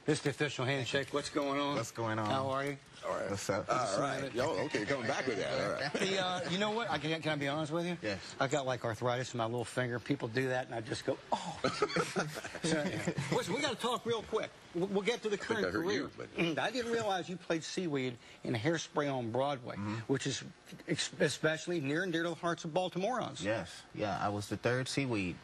This is the official handshake. What's going on? What's going on? How are you? All right. What's up? All right. Yo, okay, coming back with that. All right. You know what? Can I be honest with you? Yes. I've got like arthritis in my little finger. People do that, and I just go, oh. So, listen, we got to talk real quick. We'll get to the current career. I didn't realize you played Seaweed in Hairspray on Broadway, which is especially near and dear to the hearts of Baltimoreans. Yes. Yeah, I was the third Seaweed,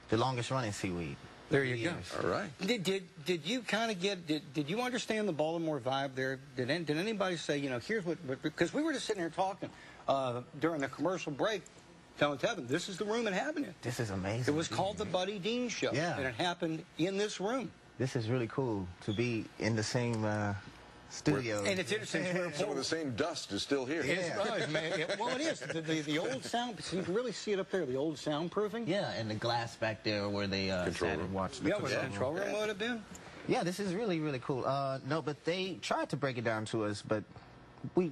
the longest running Seaweed. There you go. All right. Did you kind of get, did you understand the Baltimore vibe there? Did anybody say, you know, here's what, because we were just sitting here talking during the commercial break, telling Tevin, this is the room it happened in. This is amazing. It was called the Buddy Dean Show. Yeah. And it happened in this room. This is really cool to be in the same studio. And it's interesting. Some of the same dust is still here. Well, it is. The old sound, so you can really see it up there, the old soundproofing. Yeah, and the glass back there where they sat and watched the where the control room would have been. Yeah, this is really, really cool. No, but they tried to break it down to us, but we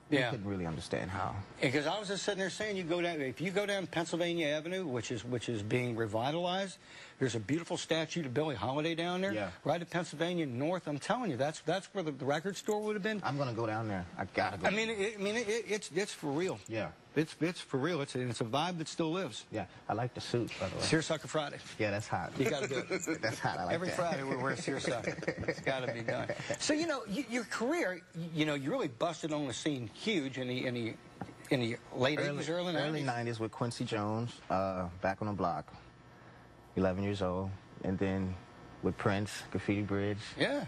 couldn't really understand how. Because I was just sitting there saying, if you go down Pennsylvania Avenue, which is being revitalized, there's a beautiful statue to Billie Holiday down there. Yeah. Right at Pennsylvania North. I'm telling you, that's where the record store would have been. I'm gonna go down there. I gotta go. It's for real. Yeah. It's for real. It's a vibe that still lives. Yeah, I like the suit, by the way. Seersucker Friday. Yeah, that's hot. You got to do it. That's hot. I like Every that. Friday we wear seersucker. It's got to be done. So your career, you really busted on the scene huge in the late 80s, early 90s. Early 90s with Quincy Jones, Back on the Block, 11 years old, and then with Prince, Graffiti Bridge. Yeah.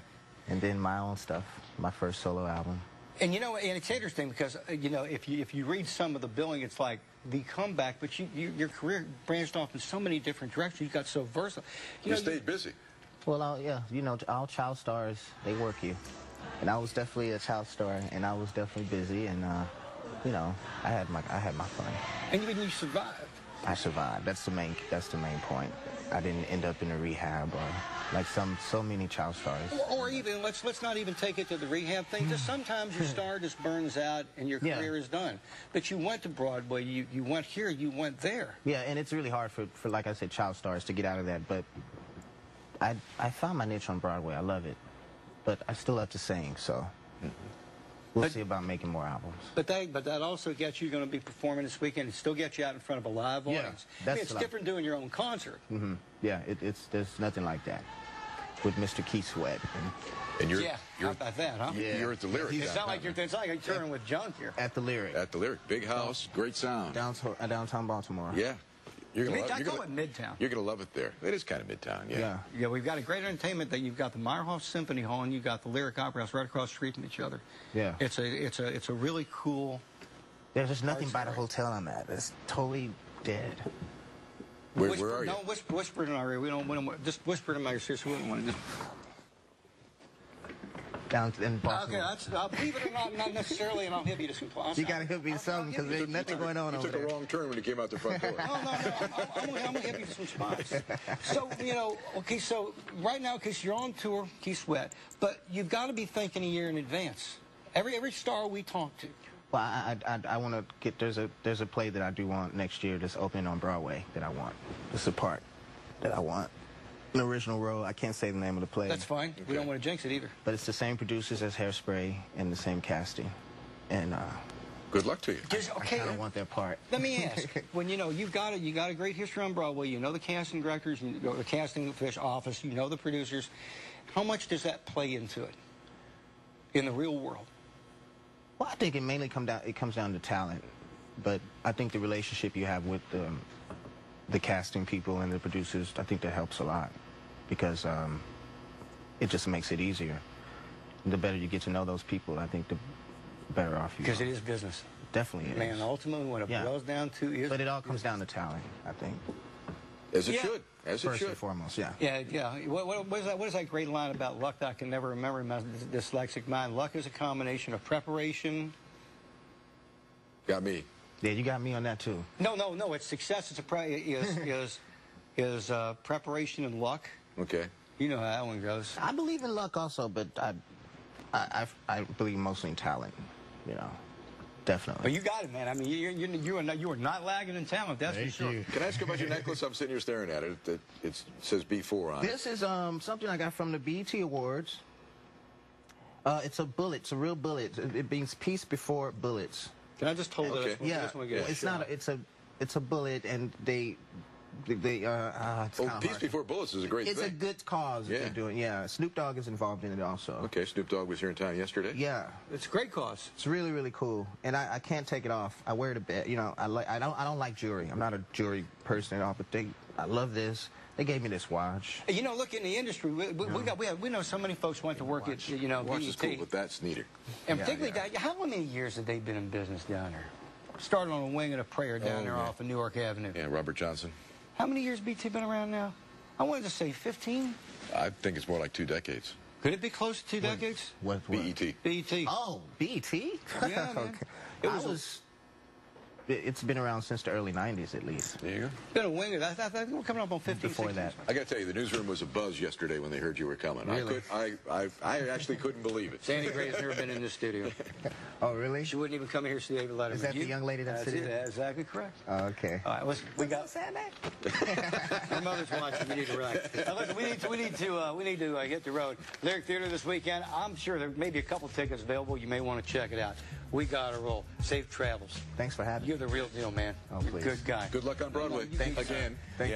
And then my own stuff, my first solo album. And and it's interesting because if you read some of the billing, it's like the comeback, but your career branched off in so many different directions. You got so versatile. You stayed busy. Well, yeah, all child stars, they work you, and I was definitely a child star, and I was definitely busy, and I had my fun. And you survived. I survived. That's the main point. I didn't end up in a rehab or like so many child stars. Or even let's not even take it to the rehab thing. Just sometimes your star just burns out and your career is done. But you went to Broadway. You went here. You went there. Yeah, and it's really hard for like I said, child stars to get out of that. But I found my niche on Broadway. I love it. But I still love to sing, so. We'll see about making more albums. But that also gets you going to be performing this weekend. It still gets you out in front of a live audience. Yeah, it's different doing your own concert. Yeah, there's nothing like that with Mr. Keith Sweat. And you're how about that, huh? Yeah. You're at the Lyric. It's not like you're touring with junk here. At the Lyric. At the Lyric. Big house, great sound. Downtown Baltimore. Yeah. You're gonna I call it Midtown. You're going to love it there. It is kind of Midtown, yeah. Yeah, we've got a great entertainment. That you've got the Meyerhoff Symphony Hall and you've got the Lyric Opera House right across the street from each other. Yeah. It's a really cool. There's just nothing by the hotel I'm at. It's totally dead. Where are you? No, whisper in our ear. We don't just whisper in my ear. Seriously, we don't want to just. Down in Baltimore. Okay, I'll believe it or not necessarily, and I'll hip you to some plans. You got to hip me to something because there's nothing going on over there. You took a wrong turn when you came out the front door. No, I'm going to hip you to some spots. So, okay, so right now, because you're on tour, Keith Sweat, but you've got to be thinking a year in advance. Every star we talk to. Well, I want to get, there's a play that I do want next year that's opening on Broadway that I want. It's a part that I want. An original role. I can't say the name of the play. That's fine. Okay. We don't want to jinx it either. But it's the same producers as Hairspray and the same casting. And good luck to you. I kind of want that part. Let me ask. When you've got a great history on Broadway, you know the casting directors, you know the casting office, you know the producers. How much does that play into it in the real world? Well, I think it mainly comes down to talent. But I think the relationship you have with the casting people and the producers, I think that helps a lot. Because it just makes it easier. The better you get to know those people, I think the better off you are. Because it is business. Definitely it is. Man, ultimately what it boils down to is... But it all comes down to talent, I think. As it should. As it should. First and foremost, yeah. Yeah. What is that great line about luck that I can never remember in my dyslexic mind? Luck is a combination of preparation... Got me. Yeah, you got me on that too. No. It's success. Is preparation and luck. Okay. You know how that one goes. I believe in luck also, but I believe mostly in talent. Definitely. But you got it, man. I mean, you are not lagging in talent, that's for sure. Can I ask about your necklace? I'm sitting here staring at it. It says B4 on it. This is something I got from the BET Awards. It's a bullet. It's a real bullet. It means peace before bullets. Can I just hold Okay. it? Yeah, it's not. It's a bullet, and it's Peace Before Bullets is a great It's thing. a good cause that they're doing. Yeah, Snoop Dogg is involved in it also. Okay, Snoop Dogg was here in town yesterday. Yeah, It's a great cause. it's really, really cool, and I can't take it off. I wear it a bit. You know, I don't like jewelry. I'm not a jewelry person at all, but I love this. They gave me this watch. You know, look in the industry. We know so many folks went to work at Watch is BET. cool, but that's neater. And particularly, how many years have they been in business down there? Started on a wing and a prayer down there off of New York Avenue. Yeah, Robert Johnson. How many years BT been around now? I wanted to say 15. I think it's more like 2 decades. Could it be close to 2 decades? What? BET. BET. Oh, BET? Yeah, man. Okay. It's been around since the early 90s, at least. There you go. Been a winger. I think we're coming up on 15. Before 16. that. I got to tell you, the newsroom was abuzz yesterday when they heard you were coming. Really? I actually couldn't believe it. Sandy Gray has never been in this studio. Oh, really? She wouldn't even come here to see David Letterman. Is that the young lady that's sitting That's exactly correct. Oh, okay. All right, we got my mother's watching. We need to run. Now, listen, we need to hit the road. Lyric Theater this weekend. I'm sure there may be a couple tickets available. You may want to check it out. We got to roll. Safe travels. Thanks for having me. You're the real deal, man. Oh, You're a please. good guy. Good luck on Broadway. Thank you, again. Thank